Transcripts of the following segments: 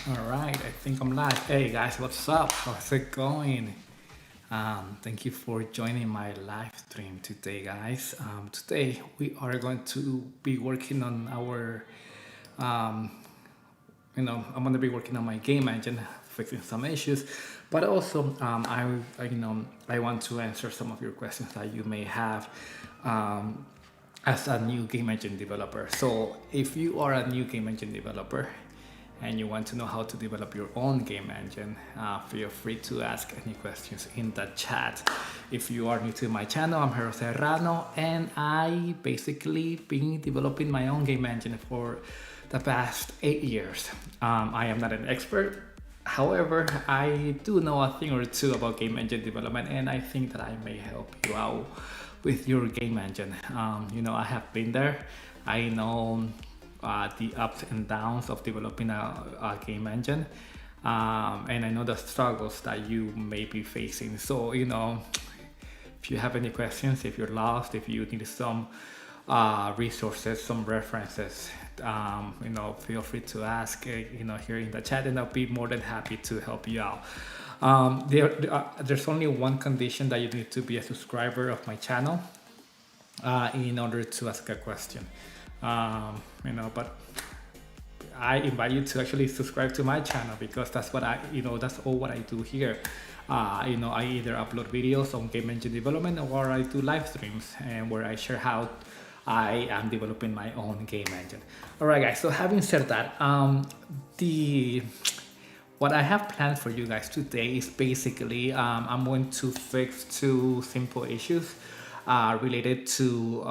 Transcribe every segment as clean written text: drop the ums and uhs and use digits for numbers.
All right, I think I'm live. Hey guys, what's up? How's it going? Thank you for joining my live stream today, guys. Today we are going to be working on our, um, I'm going to be working on my game engine, fixing some issues, but also I want to answer some of your questions that you may have. Um, as a new game engine developer. So if you are a new game engine developer and you want to know how to develop your own game engine, feel free to ask any questions in the chat. If you are new to my channel, I'm Jero Serrano, and I basically been developing my own game engine for the past 8 years. I am not an expert. However, I do know a thing or two about game engine development, and I think that I may help you out with your game engine. I have been there. I know the ups and downs of developing a game engine, and I know the struggles that you may be facing. So, if you have any questions, if you're lost, if you need some resources, some references, feel free to ask, here in the chat, and I'll be more than happy to help you out. There's only one condition: that you need to be a subscriber of my channel in order to ask a question. But I invite you to actually subscribe to my channel, because that's that's all what I do here. I either upload videos on game engine development, or I do live streams and where I share how I am developing my own game engine. All right, guys. So having said that, what I have planned for you guys today is basically I'm going to fix two simple issues related to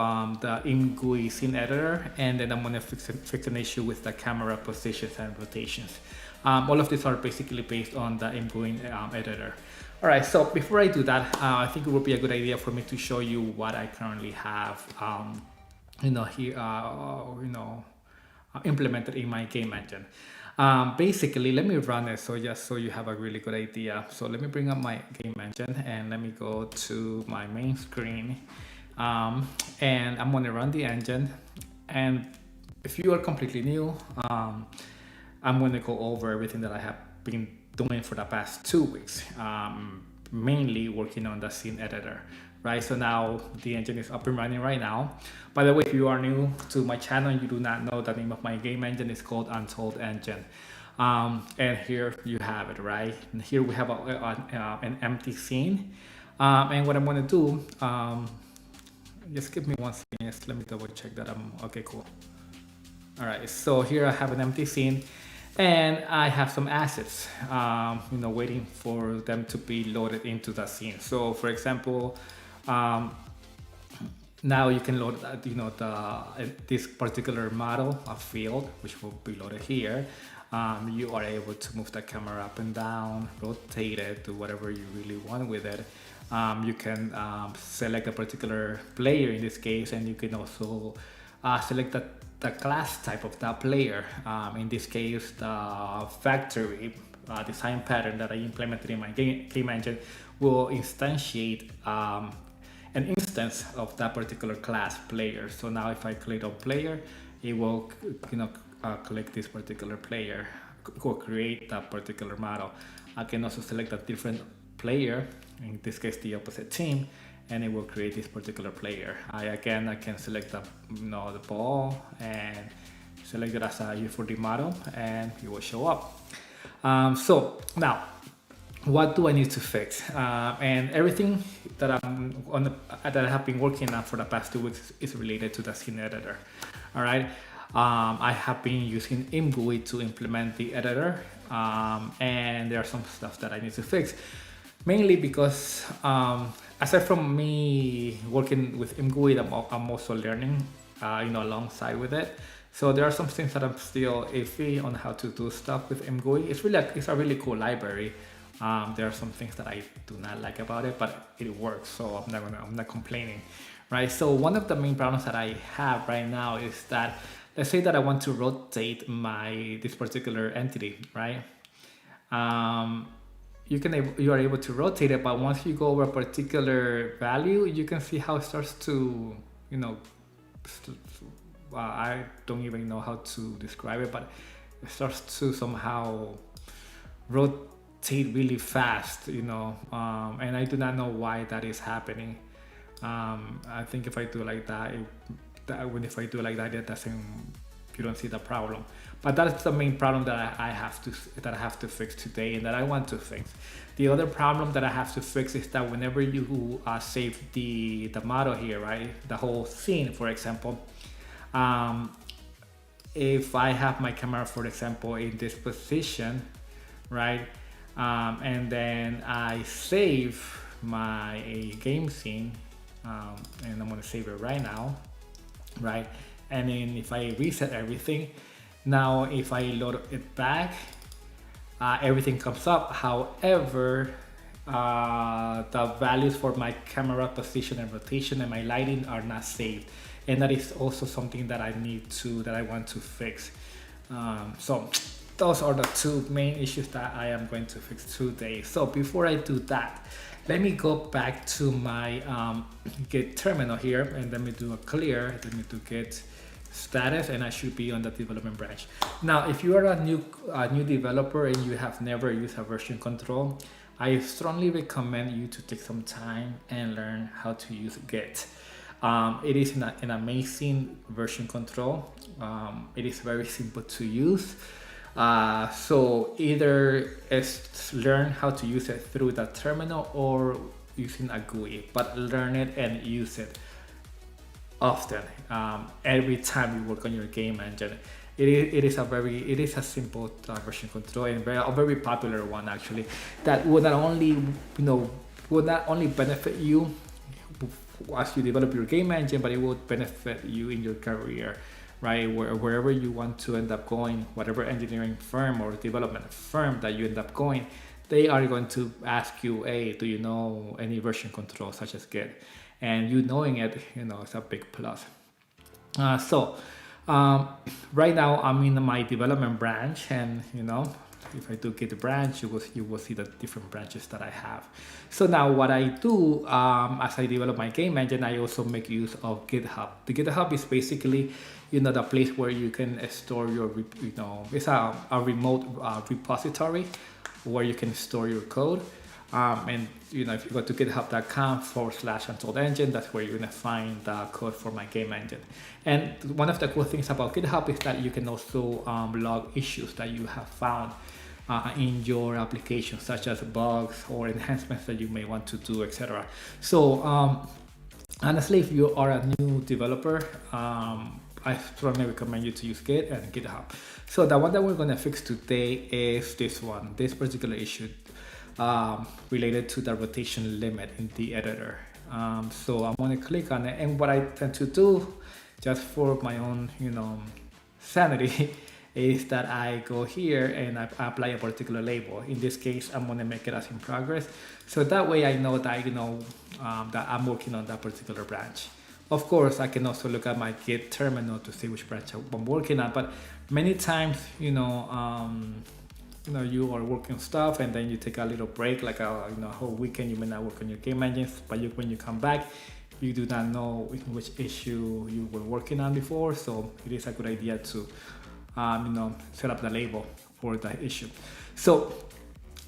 the ImGUI scene editor, and then I'm going to fix an issue with the camera positions and rotations. All of these are basically based on the ImGUI editor. All right, so before I do that, I think it would be a good idea for me to show you what I currently have here implemented in my game engine. Basically, let me run it so you have a really good idea. So let me bring up my game engine and let me go to my main screen, and I'm going to run the engine. And if you are completely new, I'm going to go over everything that I have been doing for the past 2 weeks, mainly working on the scene editor. Right, so now the engine is up and running right now. By the way, if you are new to my channel and you do not know, the name of my game engine is called Untold Engine. And here you have it, right? And here we have an empty scene. And what I'm going to do, just give me one second. Just let me double check that I'm okay, cool. All right, so here I have an empty scene, and I have some assets, waiting for them to be loaded into the scene. So for example, now you can load, this particular model, a field, which will be loaded here. You are able to move the camera up and down, rotate it, do whatever you really want with it. You can select a particular player in this case, and you can also select the class type of that player. In this case, the factory design pattern that I implemented in my game engine will instantiate an instance of that particular class player. So now if I click on player, it will click this particular player, or create that particular model. I can also select a different player, in this case the opposite team, and it will create this particular player. I can select the ball and select it as a U4D model, and it will show up. So now, what do I need to fix? And everything that that I have been working on for the past 2 weeks is related to the scene editor. All right. I have been using ImGUI to implement the editor, and there are some stuff that I need to fix, mainly because aside from me working with ImGUI, I'm also learning, alongside with it. So there are some things that I'm still iffy on how to do stuff with ImGUI. It's a really cool library. There are some things that I do not like about it, but it works, so I'm not complaining, right? So one of the main problems that I have right now is that, let's say that I want to rotate this particular entity, right? You are able to rotate it, but once you go over a particular value, you can see how it starts to, I don't even know how to describe it, but starts to somehow rotate really fast, and I do not know why that is happening. I think if I do like that, if I do like that, it doesn't. You don't see the problem, but that's the main problem that I have to fix today, and that I want to fix. The other problem that I have to fix is that whenever you save the model here, right, the whole scene, for example, um, if I have my camera, for example, in this position, right, and then I save my game scene, and I'm gonna save it right now, right, and then if I reset everything, now if I load it back, everything comes up. However, the values for my camera position and rotation and my lighting are not saved, and that is also something that I want to fix. So those are the two main issues that I am going to fix today. So before I do that, let me go back to my Git terminal here, and let me do a clear. Let me do Git status, and I should be on the development branch. Now, if you are a new developer and you have never used a version control, I strongly recommend you to take some time and learn how to use Git. It is an amazing version control. It is very simple to use. So either learn how to use it through the terminal or using a GUI, but learn it and use it often. Every time you work on your game engine, it is a simple version control, and a very popular one actually, that will not only benefit you as you develop your game engine, but it will benefit you in your career, right? Wherever you want to end up going, whatever engineering firm or development firm that you end up going, they are going to ask you, hey, do you know any version control such as Git? And you knowing it, it's a big plus. Right now I'm in my development branch, and if I do Git branch, you will see the different branches that I have. So now what I do, as I develop my game engine, I also make use of GitHub. The GitHub is basically, the place where you can store your, it's a remote repository where you can store your code. And if you go to github.com/Untold Engine, that's where you're gonna find the code for my game engine. And one of the cool things about GitHub is that you can also log issues that you have found in your application, such as bugs or enhancements that you may want to do, etc. So honestly, if you are a new developer, I strongly recommend you to use Git and GitHub. So the one that we're gonna fix today is this particular issue, related to the rotation limit in the editor. So I'm going to click on it, and what I tend to do, just for my own sanity, is that I go here and I apply a particular label. In this case, I'm going to make it as in progress, so that way I know that that I'm working on that particular branch. Of course, I can also look at my Git terminal to see which branch I'm working on, but many times you are working stuff, and then you take a little break, like a whole weekend. You may not work on your game engines, but when you come back, you do not know which issue you were working on before. So it is a good idea to set up the label for the issue. So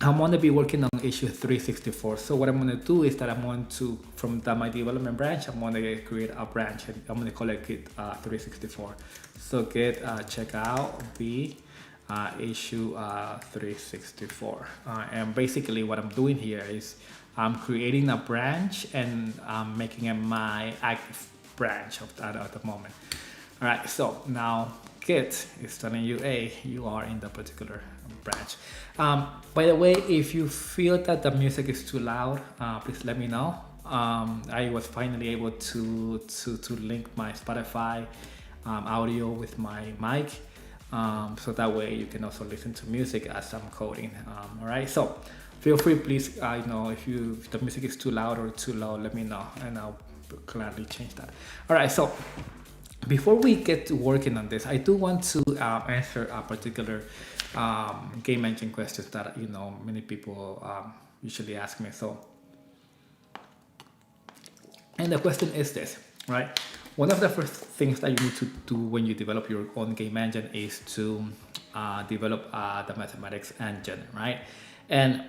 I'm going to be working on issue 364. So what I'm going to do is that I'm going to, from my development branch, I'm going to create a branch, and I'm going to call it Git 364. So Git checkout B issue 364, and basically what I'm doing here is I'm creating a branch, and I'm making it my active branch of that at the moment. All right, so now Git is telling you, hey, you are in the particular branch. By the way, if you feel that the music is too loud, please let me know. I was finally able to link my Spotify audio with my mic. So that way you can also listen to music as I'm coding. All right, so feel free, please, if the music is too loud or too low, let me know, and I'll gladly change that. All right, so before we get to working on this, I do want to answer a particular game engine questions that many people usually ask me. So, and the question is this, right? One of the first things that you need to do when you develop your own game engine is to develop the mathematics engine, right? And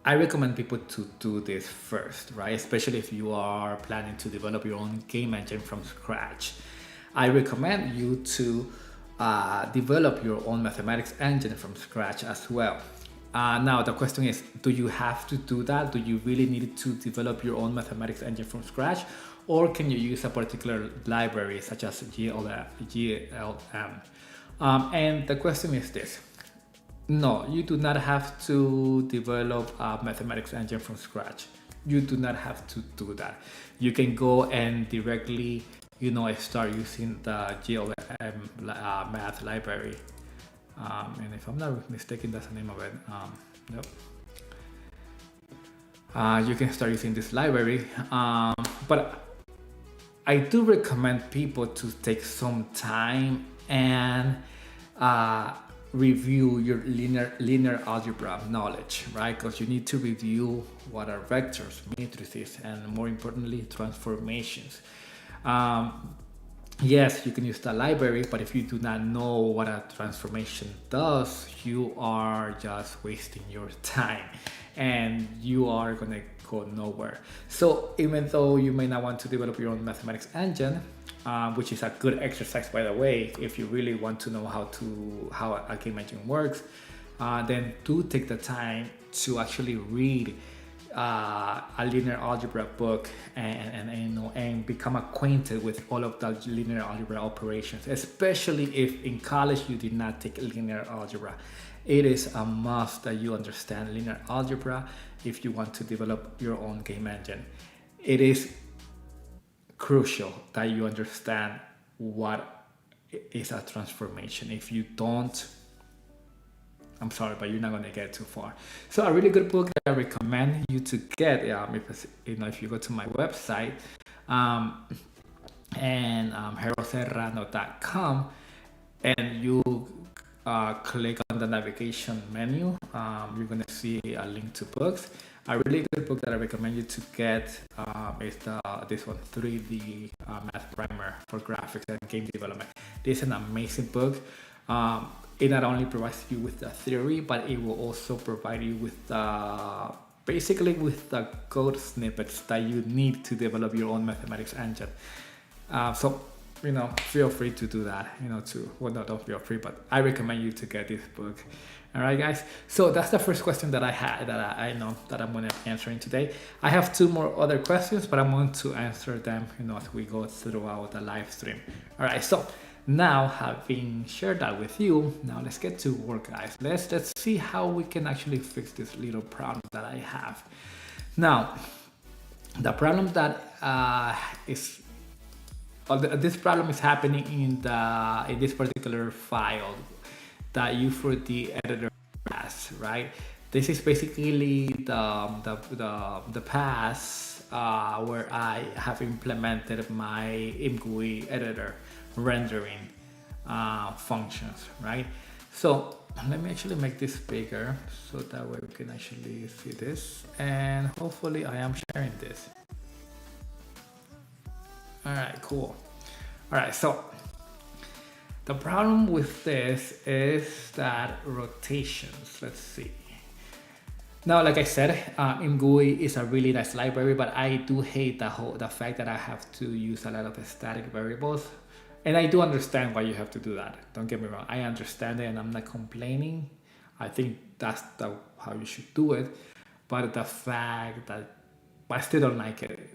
I recommend people to do this first, right? Especially if you are planning to develop your own game engine from scratch. I recommend you to develop your own mathematics engine from scratch as well. Now the question is, do you have to do that? Do you really need to develop your own mathematics engine from scratch? Or can you use a particular library such as GLM? And the question is this. No, you do not have to develop a mathematics engine from scratch. You do not have to do that. You can go and directly, start using the GLM math library. And if I'm not mistaken, that's the name of it. Nope. You can start using this library. But I do recommend people to take some time and review your linear algebra knowledge, right? Because you need to review what are vectors, matrices, and more importantly, transformations. Yes, you can use the library, but if you do not know what a transformation does, you are just wasting your time and you are gonna go nowhere. So even though you may not want to develop your own mathematics engine, which is a good exercise, by the way, if you really want to know how a game engine works, then do take the time to actually read a linear algebra book and become acquainted with all of the linear algebra operations, especially if in college you did not take linear algebra. It is a must that you understand linear algebra if you want to develop your own game engine. It is crucial that you understand what is a transformation. If you don't, I'm sorry, but you're not going to get too far. So a really good book that I recommend you to get, if you go to my website and heroserrano.com and you click on the navigation menu, you're going to see a link to books. A really good book that I recommend you to get is this one, 3D Math Primer for Graphics and Game Development. This is an amazing book. It not only provides you with the theory, but it will also provide you with basically with the code snippets that you need to develop your own mathematics engine. So feel free to do that. Don't feel free, but I recommend you to get this book. All right, guys. So that's the first question that I had that I know that I'm going to be answering today. I have two more other questions, but I'm going to answer them, as we go throughout the live stream. All right. So now, having shared that with you, now let's get to work, guys. Let's see how we can actually fix this little problem that I have. Now, the problem that this problem is happening in this particular file that U4D editor has, right? This is basically the path where I have implemented my ImGUI editor rendering functions, right? So let me actually make this bigger so that way we can actually see this, and hopefully I am sharing this. All right, cool. All right, so the problem with this is that rotations, let's see. Now, like I said, ImGUI is a really nice library, but I do hate the fact that I have to use a lot of static variables. And I do understand why you have to do that. Don't get me wrong. I understand it and I'm not complaining. I think that's how you should do it. But the fact that I still don't like it,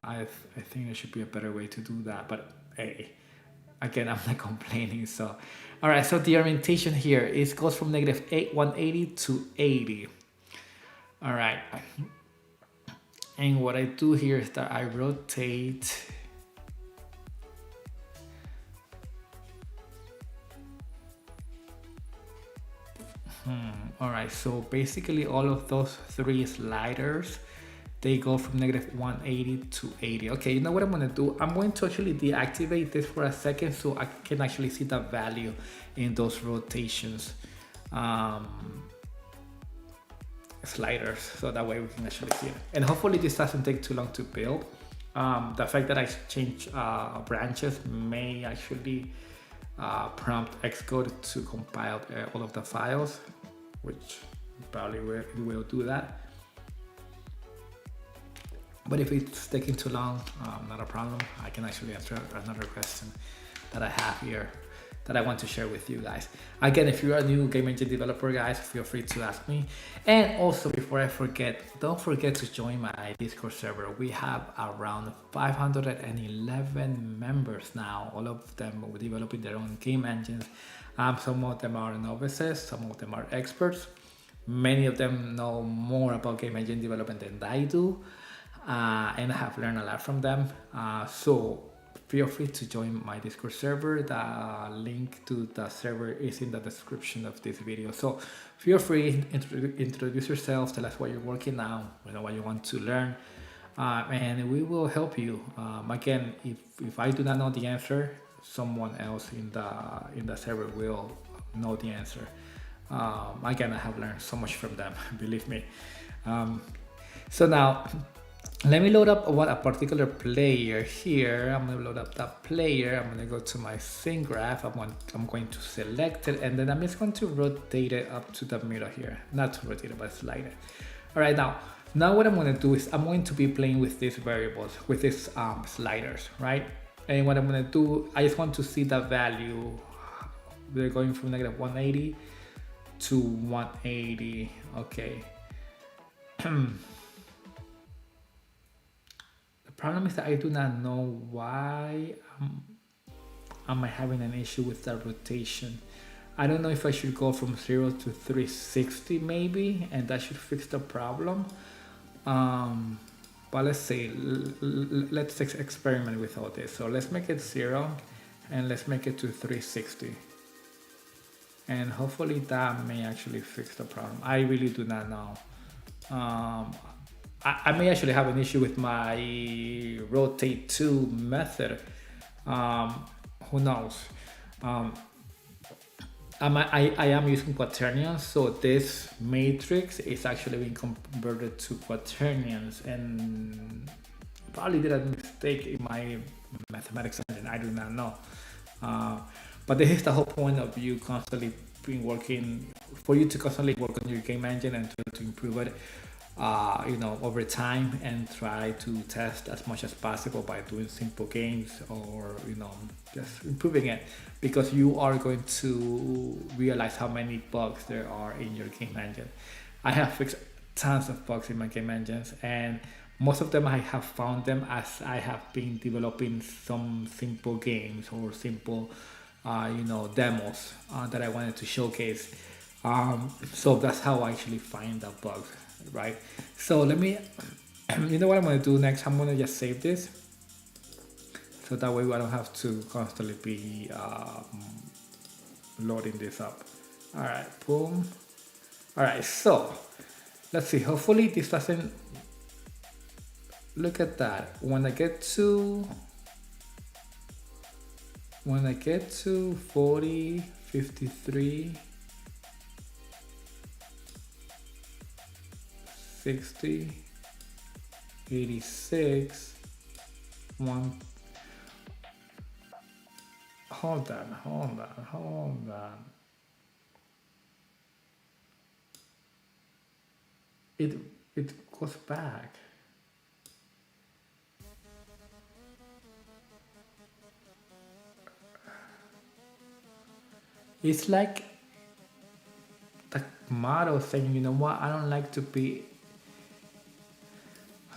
I think there should be a better way to do that. But hey, again, I'm not complaining. So, all right. So the orientation here goes from negative 180 to 80. All right. And what I do here is that I rotate all right, so basically all of those three sliders, they go from negative 180 to 80. Okay, you know what I'm going to do? I'm going to actually deactivate this for a second so I can actually see the value in those rotations sliders, so that way we can actually see it. And hopefully this doesn't take too long to build. The fact that I change branches may actually prompt Xcode to compile all of the files, which probably will do that. But if it's taking too long, not a problem. I can actually answer another question that I have here that I want to share with you guys. Again, if you're a new game engine developer, guys, feel free to ask me. And also, before I forget, don't forget to join my Discord server. We have around 511 members now, all of them developing their own game engines. Some of them are novices, some of them are experts. Many of them know more about game engine development than I do, and I have learned a lot from them. So feel free to join my Discord server. The link to the server is in the description of this video. So feel free, introduce yourself, tell us what you're working on, what you want to learn, and we will help you. Again, if I do not know the answer, someone else in the server will know the answer. Again, I have learned so much from them, believe me. So now, let me load up a particular player here. I'm going to load up that player. I'm going to go to my scene graph. I'm going to select it, and then I'm just going to rotate it up to the middle here. Not to rotate it, but slide it. All right, now what I'm going to do is I'm going to be playing with these variables, with these sliders, right? And what I'm going to do, I just want to see the value. They're going from negative 180 to 180. Okay. Problem is that I do not know why am I having an issue with the rotation. I don't know if I should go from 0 to 360 maybe, and that should fix the problem. But let's say, let's experiment with all this. So let's make it 0 and let's make it to 360. And hopefully that may actually fix the problem. I really do not know. I may actually have an issue with my rotate to method. Who knows? I am using quaternions, so this matrix is actually being converted to quaternions, and probably did a mistake in my mathematics engine. I do not know. But this is the whole point of you constantly being working, for you to constantly work on your game engine and try to improve it. Over time, and try to test as much as possible by doing simple games, or just improving it, because you are going to realize how many bugs there are in your game engine. I have fixed tons of bugs in my game engines, and most of them I have found them as I have been developing some simple games or simple demos that I wanted to showcase. So that's how I actually find the bugs, right? So let me, you know what I'm going to do next? I'm going to just save this, so that way I don't have to constantly be loading this up. All right, boom. All right, so let's see. Hopefully this doesn't, look at that. When I get to 40, 53, 60, 86, 1. Hold on. It goes back. It's like the model saying, you know what, I don't like to be.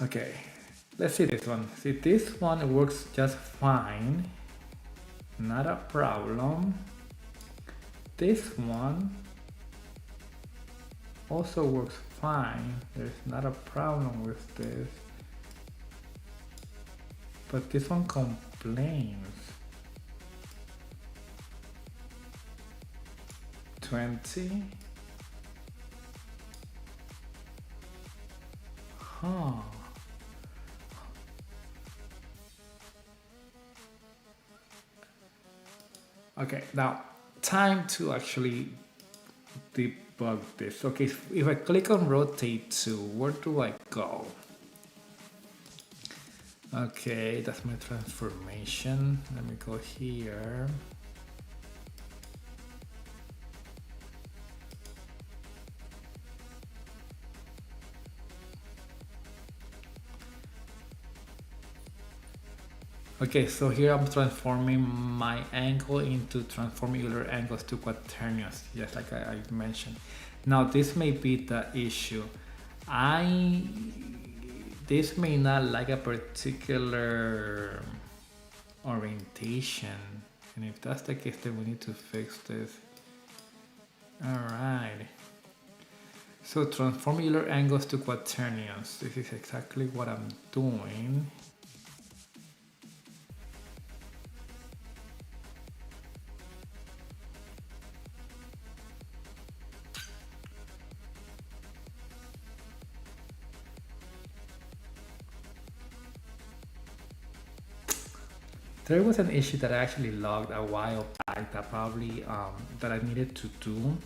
Okay, let's see this one. See, this one works just fine. Not a problem. This one also works fine. There's not a problem with this. But this one complains. 20. Huh. Okay, now time to actually debug this. Okay, if I click on rotate to, where do I go? Okay, that's my transformation. Let me go here. Okay, so here I'm transforming my angle into transforming Euler angles to quaternions, just like I mentioned. Now this may be the issue. I this may not like a particular orientation, and if that's the case, then we need to fix this. All right. So transform Euler angles to quaternions. This is exactly what I'm doing. There was an issue that I actually logged a while back that probably that I needed to do,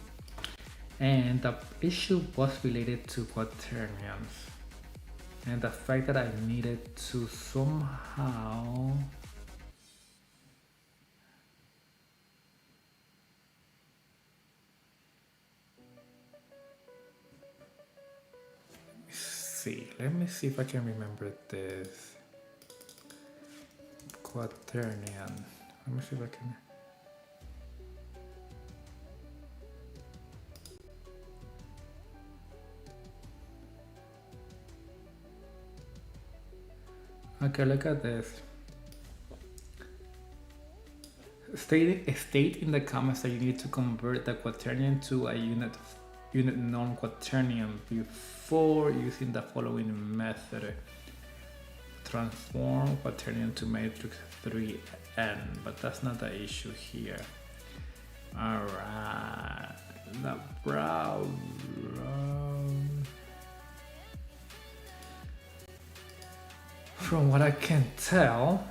and the issue was related to quaternions, and the fact that I needed to somehow see. Let me see if I can remember this. Quaternion. Let me see if I can. Okay, look at this. State in the comments that you need to convert the quaternion to a unit norm quaternion before using the following method. Transform quaternion to matrix 3n, but that's not the issue here. Alright, the browser. From what I can tell,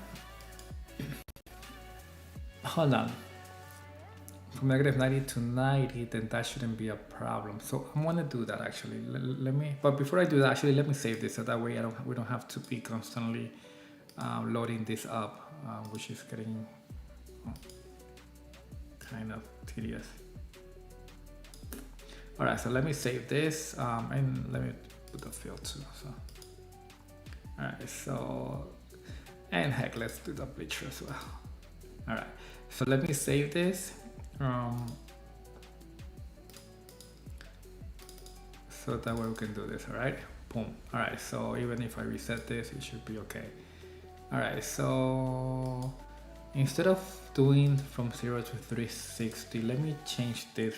hold on. From negative 90 to 90, then that shouldn't be a problem. So I'm gonna do that actually. Let me, but before I do that, actually, let me save this so that way we don't have to be constantly loading this up, which is getting kind of tedious. All right, so let me save this and let me put the field too. So, all right, so, and heck, let's do the picture as well. All right, so let me save this. So that way we can do this, all right? Boom. All right, so even if I reset this, it should be okay. All right, so instead of doing from 0 to 360, let me change this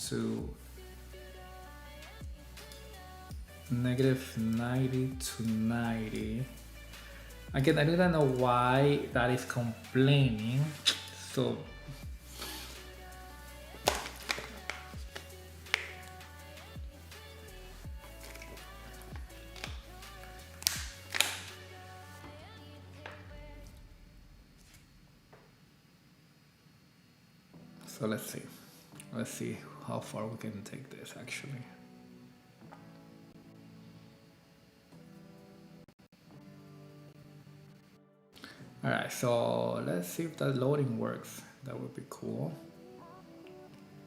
to negative 90 to 90. Again, I do not know why that is complaining. So let's see how far we can take this actually. All right, so let's see if that loading works. That would be cool.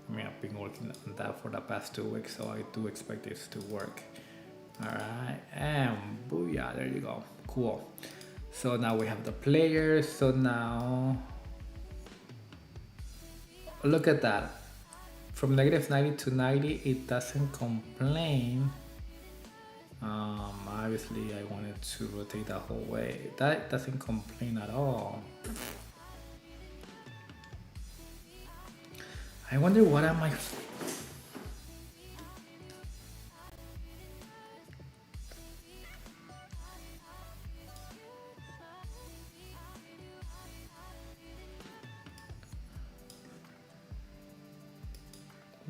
I mean, I've been working on that for the past 2 weeks, so I do expect this to work. All right, and booyah, there you go. Cool. So now we have the players. So now look at that. From negative 90 to 90, it doesn't complain. Obviously, I wanted to rotate the whole way. That doesn't complain at all. I wonder what am I...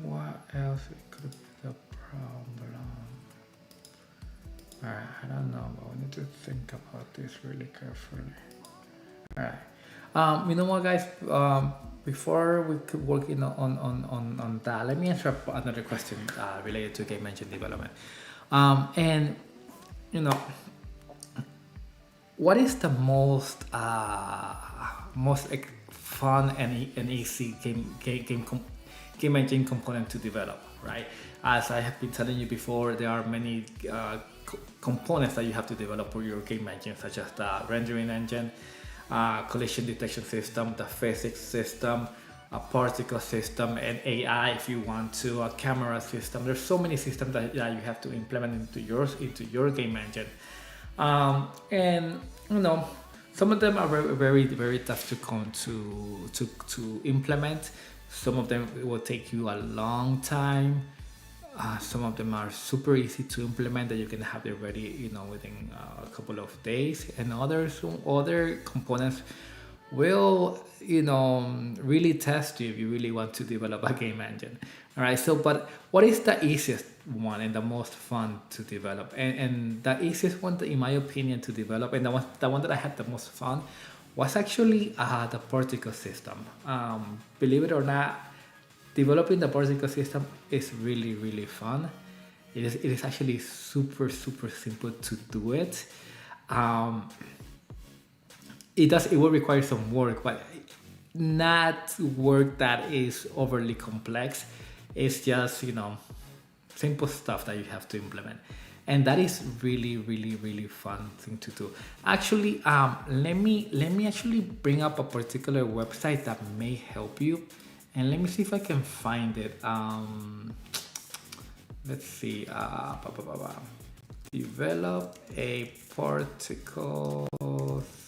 What else could be the problem? Alright, I don't know, but we need to think about this really carefully. Alright. You know what, guys? Before we keep working on that, let me answer another question related to game engine development. And you know, what is the most fun and easy game engine component to develop, right? As I have been telling you before, there are many components that you have to develop for your game engine, such as the rendering engine, collision detection system, the physics system, a particle system, and AI if you want to, a camera system. There's so many systems that you have to implement into your game engine. And you know, some of them are very tough to come to implement. Some of them will take you a long time. Some of them are super easy to implement that you can have it ready, within a couple of days. And other components will, really test you if you really want to develop a game engine. All right. So, but what is the easiest one and the most fun to develop? And the easiest one, in my opinion, to develop, and the one that I had the most fun was actually the particle system. Believe it or not, developing the particle system is really fun. It is actually super simple to do it. Um, it will require some work, but not work that is overly complex. It's just simple stuff that you have to implement, and that is really fun thing to do. Actually, let me actually bring up a particular website that may help you, and let me see if I can find it. Let's see. Develop a particle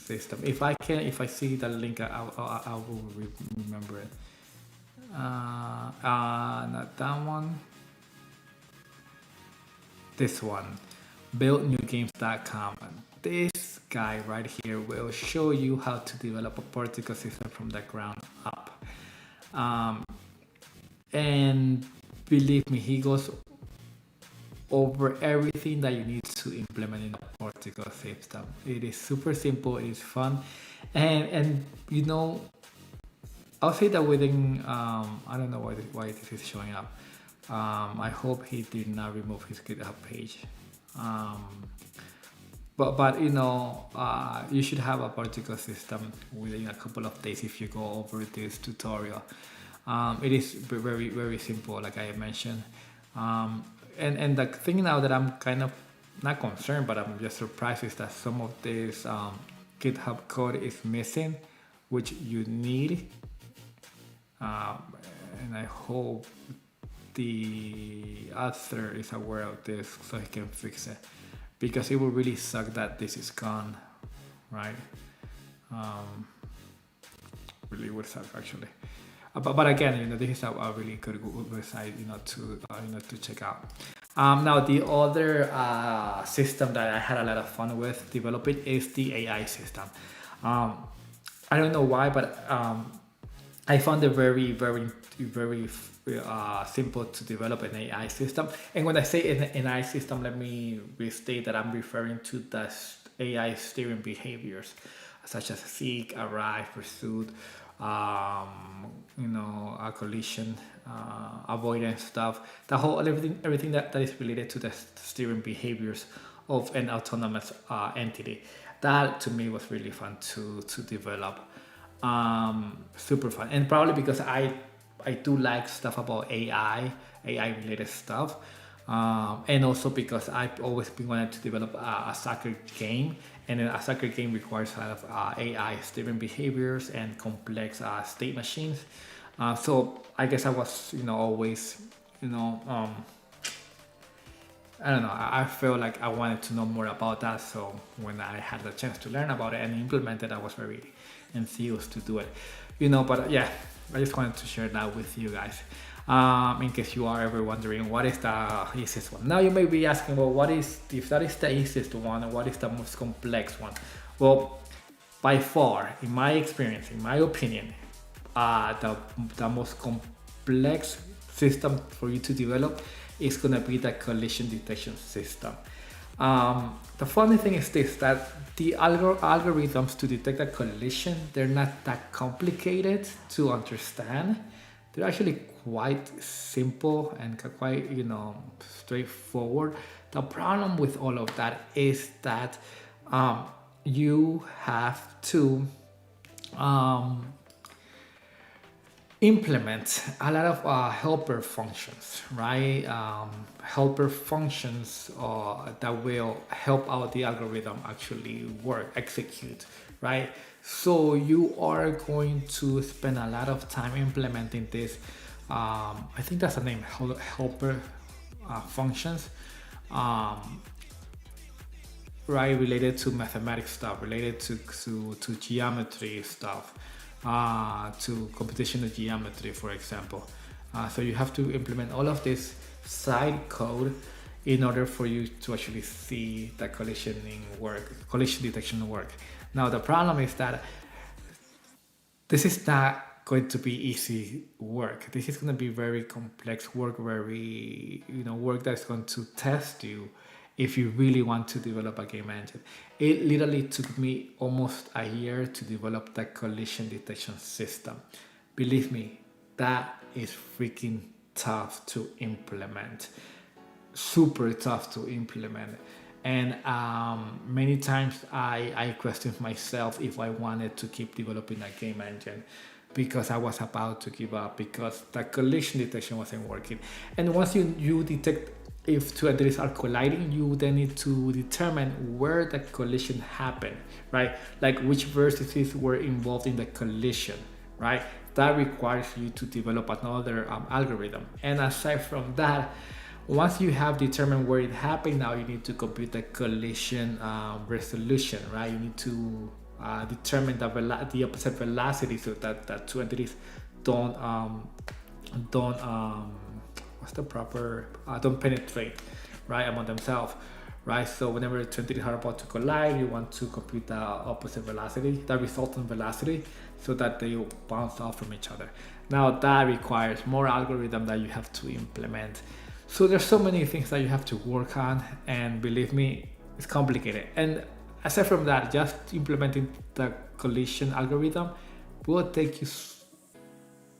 system. If I see the link, I will remember it. Not that one. This one, buildnewgames.com. This guy right here will show you how to develop a particle system from the ground up. And believe me, he goes over everything that you need to implement in a particle system. It is super simple, it is fun, and I'll say that within I don't know why this is showing up. I hope he did not remove his GitHub page. But you should have a particle system within a couple of days if you go over this tutorial. It is very simple, like I mentioned. And the thing now that I'm kind of not concerned, but I'm just surprised, is that some of this GitHub code is missing, which you need. And I hope the author is aware of this so he can fix it, because it would really suck that this is gone, right? Really would suck, actually. But again, this is a really good website, to check out. Now the other system that I had a lot of fun with developing is the AI system. I don't know why, but I found it very simple to develop an AI system. And when I say an AI system, let me restate that I'm referring to the AI steering behaviors, such as seek, arrive, pursuit, a collision, avoidance stuff. The whole everything that is related to the steering behaviors of an autonomous entity. That to me was really fun to develop. Super fun, and probably because I do like stuff about AI related stuff, and also because I've always been wanting to develop a soccer game, and then a soccer game requires a lot of AI steering behaviors and complex state machines. So I guess I was always I don't know. I felt like I wanted to know more about that. So when I had the chance to learn about it and implement it, I was very enthused to do it. But yeah, I just wanted to share that with you guys. In case you are ever wondering what is the easiest one. Now you may be asking, well, if that is the easiest one, what is the most complex one? Well, by far, in my experience, in my opinion, the most complex system for you to develop is gonna be the collision detection system. The funny thing is this, that the algorithms to detect a collision, they're not that complicated to understand. They're actually quite simple and quite, straightforward. The problem with all of that is that you have to implement a lot of helper functions, right? Helper functions that will help out the algorithm actually execute, right? So you are going to spend a lot of time implementing this. I think that's the name, helper functions, um, right? Related to mathematics stuff, related to geometry stuff, to computational geometry, for example. So you have to implement all of this side code in order for you to actually see the collision detection work. Now the problem is that this is not going to be easy work. This is going to be very complex work, very work that's going to test you if you really want to develop a game engine. It literally took me almost a year to develop the collision detection system. Believe me, that is freaking tough to implement, super tough to implement. And many times I questioned myself if I wanted to keep developing a game engine, because I was about to give up because the collision detection wasn't working. And once you detect if two entities are colliding, you then need to determine where the collision happened, right? Like which vertices were involved in the collision, right? That requires you to develop another algorithm. And aside from that, once you have determined where it happened, now you need to compute the collision resolution, right? You need to determine the opposite velocity so that two entities don't what's the proper don't penetrate, right, among themselves, right? So whenever two entities are about to collide, you want to compute the opposite velocity, the resultant velocity, so that they bounce off from each other. Now that requires more algorithm that you have to implement. So there's so many things that you have to work on, and believe me, it's complicated. And aside from that, just implementing the collision algorithm will take you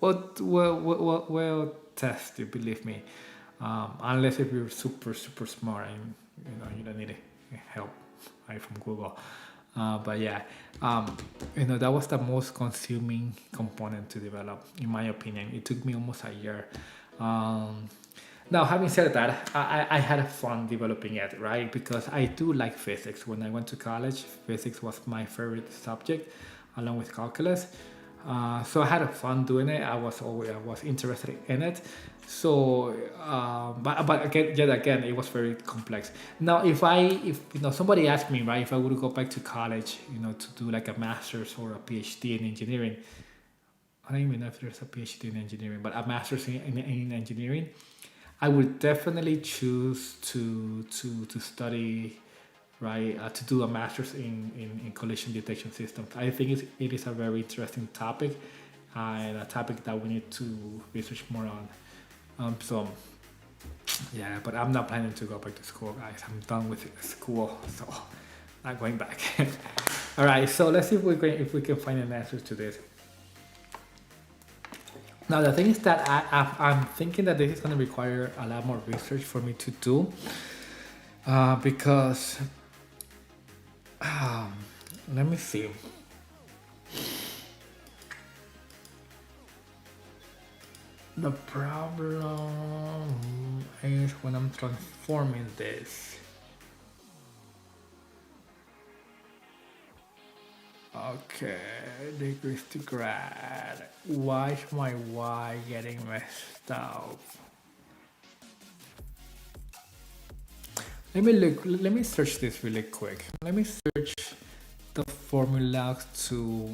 will test you, believe me. Unless if you're super smart and you don't need help, right, from Google. But yeah, that was the most consuming component to develop, in my opinion. It took me almost a year. Now, having said that, I had fun developing it, right? Because I do like physics. When I went to college, physics was my favorite subject, along with calculus. So I had fun doing it. I was interested in it. So, but again, yet again, it was very complex. Now, if somebody asked me, right, if I would go back to college, to do like a master's or a PhD in engineering, I don't even know if there's a PhD in engineering, but a master's in engineering, I would definitely choose to study, right, to do a master's in collision detection systems. I think it is a very interesting topic, and a topic that we need to research more on. So yeah, but I'm not planning to go back to school, guys. I'm done with school, so not going back. All right, so let's see if we can find an answer to this. Now the thing is that I'm thinking that this is going to require a lot more research for me to do, because let me see. The problem is when I'm transforming this. Okay, degrees to grad. Why is my Y getting messed up? Let me search this really quick. Let me search the formula to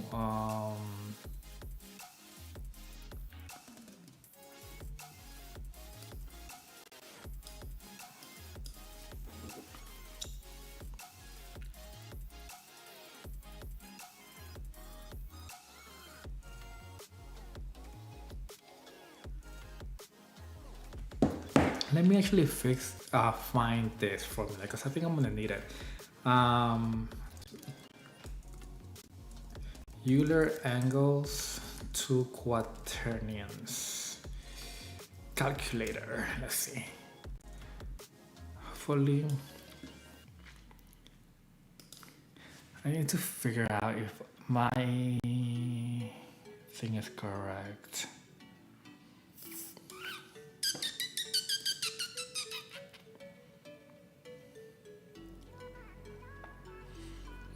let me actually find this formula, because I think I'm gonna need it. Euler angles to quaternions. Calculator, let's see. Hopefully, I need to figure out if my thing is correct.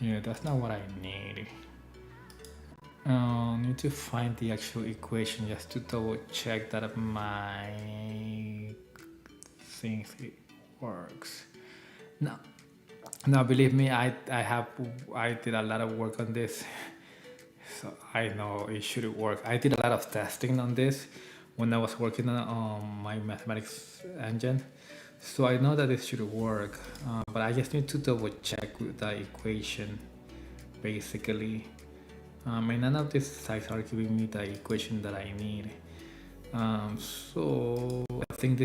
Yeah, that's not what I need. need to find the actual equation just to double check that my thing works. No, no, believe me, I did a lot of work on this, so I know it should work. I did a lot of testing on this when I was working on my mathematics engine, so I know that it should work. But I just need to double check with the equation, basically. And none of these sites are giving me the equation that I need. So I think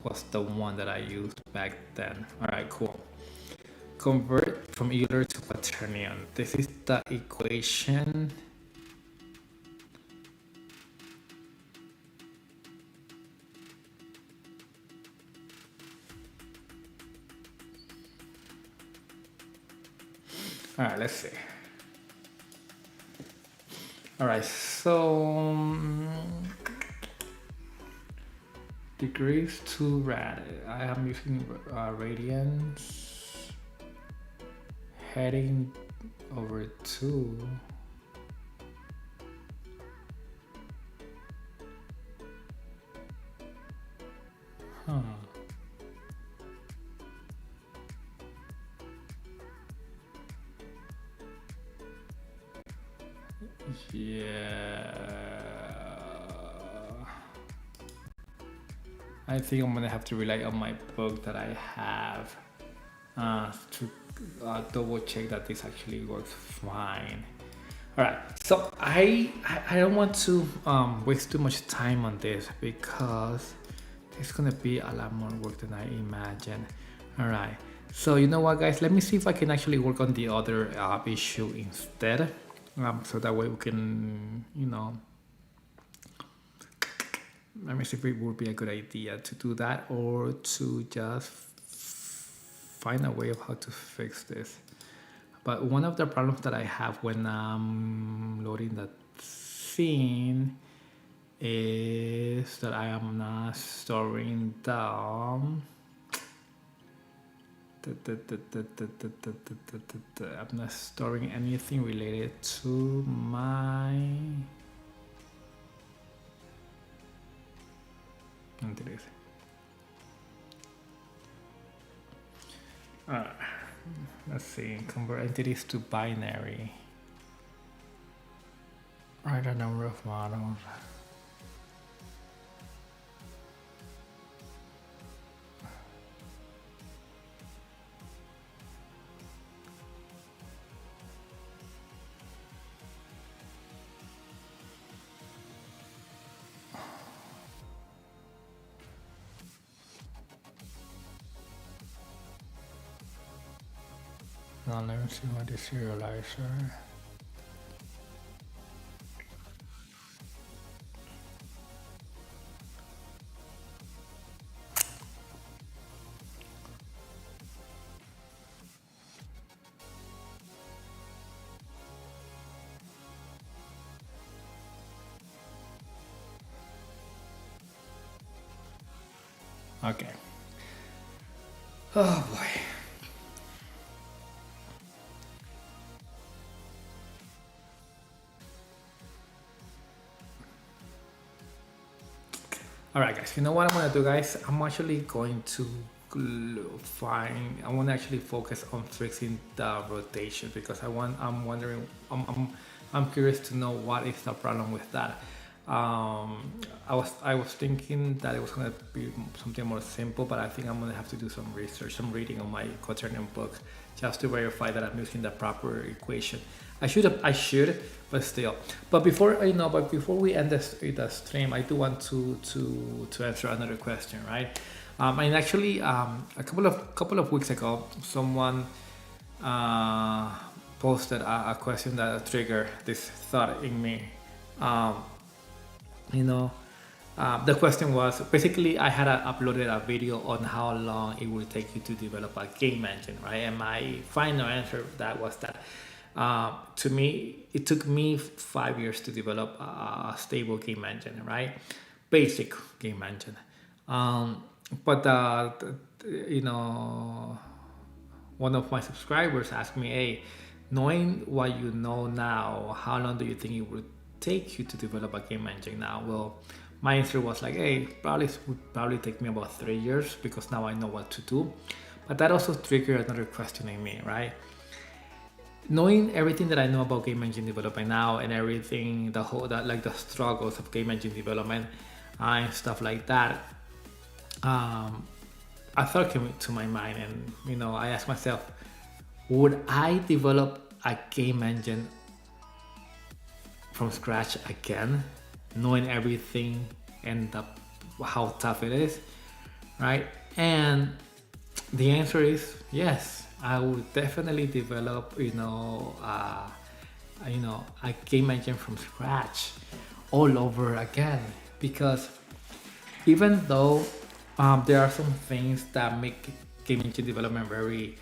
was the one that I used back then. All right, cool. Convert from Euler to quaternion. This is the equation. All right, let's see. All right, so degrees to rad. I am using radians. Heading over 2. Huh. Yeah. I think I'm gonna have to rely on my book that I have to double check that this actually works fine. All right, so I don't want to waste too much time on this because it's gonna be a lot more work than I imagine. All right, so you know what, guys? Let me see if I can actually work on the other issue instead, so that way we can, let me see if it would be a good idea to do that or to just find a way of how to fix this. But one of the problems that I have when I'm loading that scene is that I am not storing down. I'm not storing anything related to my. Let's see, convert entities to binary. Write a number of models. Now let me see what is serializer. Okay. Oh boy. All right, guys. You know what I'm gonna do, guys? I'm actually going to find. I want to actually focus on fixing the rotation because I'm wondering. I'm curious to know what is the problem with that. I was thinking that it was gonna be something more simple, but I think I'm gonna have to do some research, some reading on my quaternion book, just to verify that I'm using the proper equation. I should, but still. But before we end the stream, I do want to answer another question, right? And actually, a couple of weeks ago, someone posted a question that triggered this thought in me. The question was basically I had uploaded a video on how long it will take you to develop a game engine, right? And my final answer that was that to me it took me 5 years to develop a stable game engine, right? Basic game engine. But one of my subscribers asked me, "Hey, knowing what you know now, how long do you think it would take you to develop a game engine now? Well, my answer was like, hey, probably would probably take me about 3 years because now I know what to do. But that also triggered another question in me, right? Knowing everything that I know about game engine development now and everything, the whole that like the struggles of game engine development and stuff like that, a thought came to my mind, and I asked myself, would I develop a game engine from scratch again, knowing everything and how tough it is, right? And the answer is yes. I would definitely develop, a game engine from scratch all over again, because even though there are some things that make game engine development very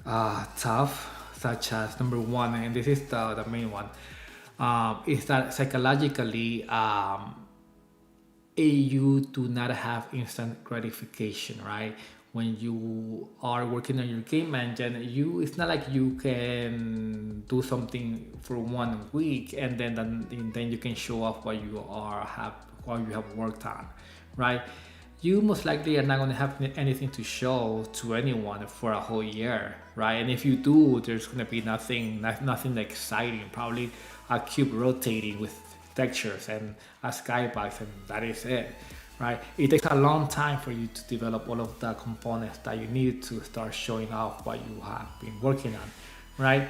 tough, such as number one, and this is the main one, is that psychologically you do not have instant gratification, right? When you are working on your game engine, it's not like you can do something for 1 week and then you can show off what you have worked on, right? You most likely are not going to have anything to show to anyone for a whole year, right? And if you do, there's going to be nothing exciting. Probably a cube rotating with textures and a skybox, and that is it, right? It takes a long time for you to develop all of the components that you need to start showing off what you have been working on, right?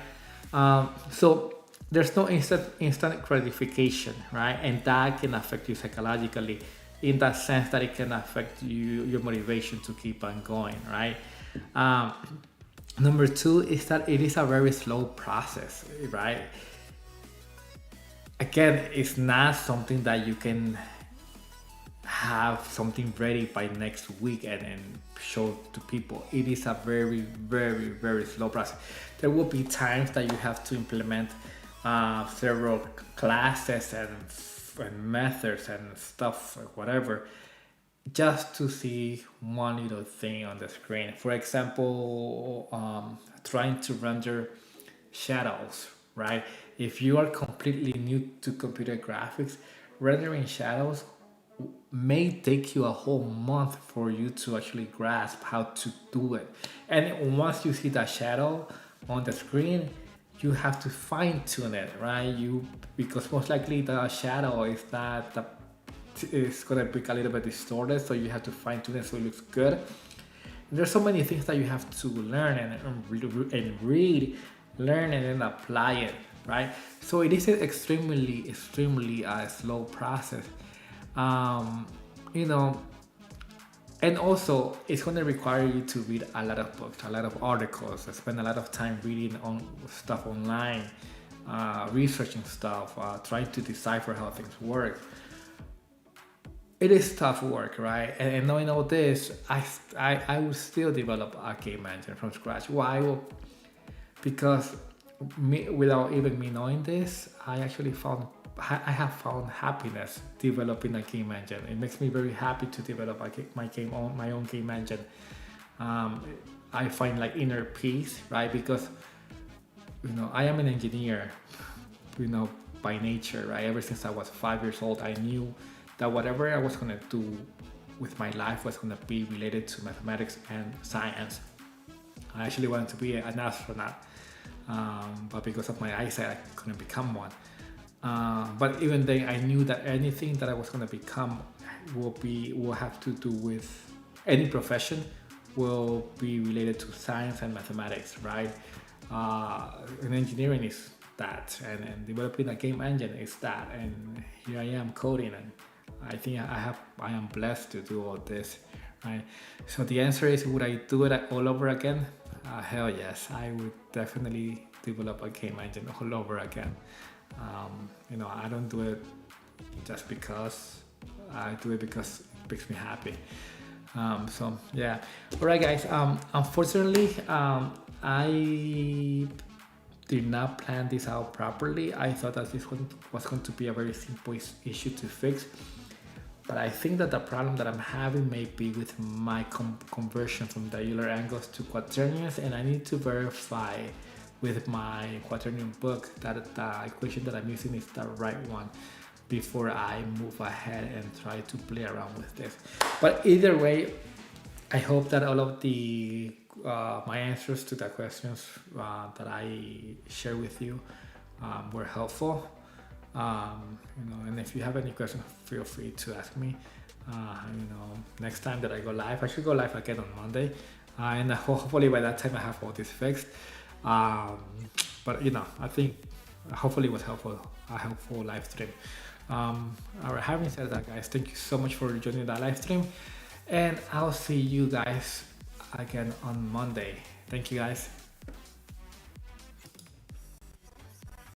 So there's no instant gratification, right? And that can affect you psychologically, in that sense that it can affect your motivation to keep on going, right? Number two is that it is a very slow process, right? Again, it's not something that you can have something ready by next week and show to people. It is a very, very, very slow process. There will be times that you have to implement several classes and methods and stuff, whatever, just to see one little thing on the screen. For example, trying to render shadows, right? If you are completely new to computer graphics, rendering shadows may take you a whole month for you to actually grasp how to do it. And once you see that shadow on the screen, you have to fine tune it, right? Because most likely the shadow is gonna be a little bit distorted, so you have to fine tune it so it looks good. And there's so many things that you have to learn and read, learn and then apply it, right? So it is an extremely slow process. And also it's going to require you to read a lot of books, a lot of articles, spend a lot of time reading on stuff online, researching stuff, trying to decipher how things work. It is tough work, right? And knowing all this, I would still develop a game engine from scratch. Why? Well, because without even me knowing this, I have found happiness developing a game engine. It makes me very happy to develop my own game engine. I find like inner peace, right? Because I am an engineer, by nature, right? Ever since I was 5 years old, I knew that whatever I was gonna do with my life was gonna be related to mathematics and science. I actually wanted to be an astronaut, but because of my eyesight, I couldn't become one. But even then, I knew that anything that I was going to become will have to do with any profession, will be related to science and mathematics, right? And engineering is that, and developing a game engine is that, and here I am coding, and I think I am blessed to do all this, right? So the answer is, would I do it all over again? Hell yes, I would definitely develop a game engine all over again. I don't do it just because. I do it because it makes me happy. So yeah. All right, guys. Unfortunately, I did not plan this out properly. I thought that this was going to be a very simple issue to fix. But I think that the problem that I'm having may be with my conversion from the Euler angles to quaternions, and I need to verify with my quaternion book that the equation that I'm using is the right one before I move ahead and try to play around with this. But either way, I hope that all of the my answers to the questions that I share with you were helpful. And if you have any questions, feel free to ask me. Next time that I go live, I should go live again on Monday, and hopefully by that time I have all this fixed. Um, but I think hopefully it was a helpful live stream. All right, having said that, guys, thank you so much for joining the live stream, and I'll see you guys again on Monday. Thank you, guys.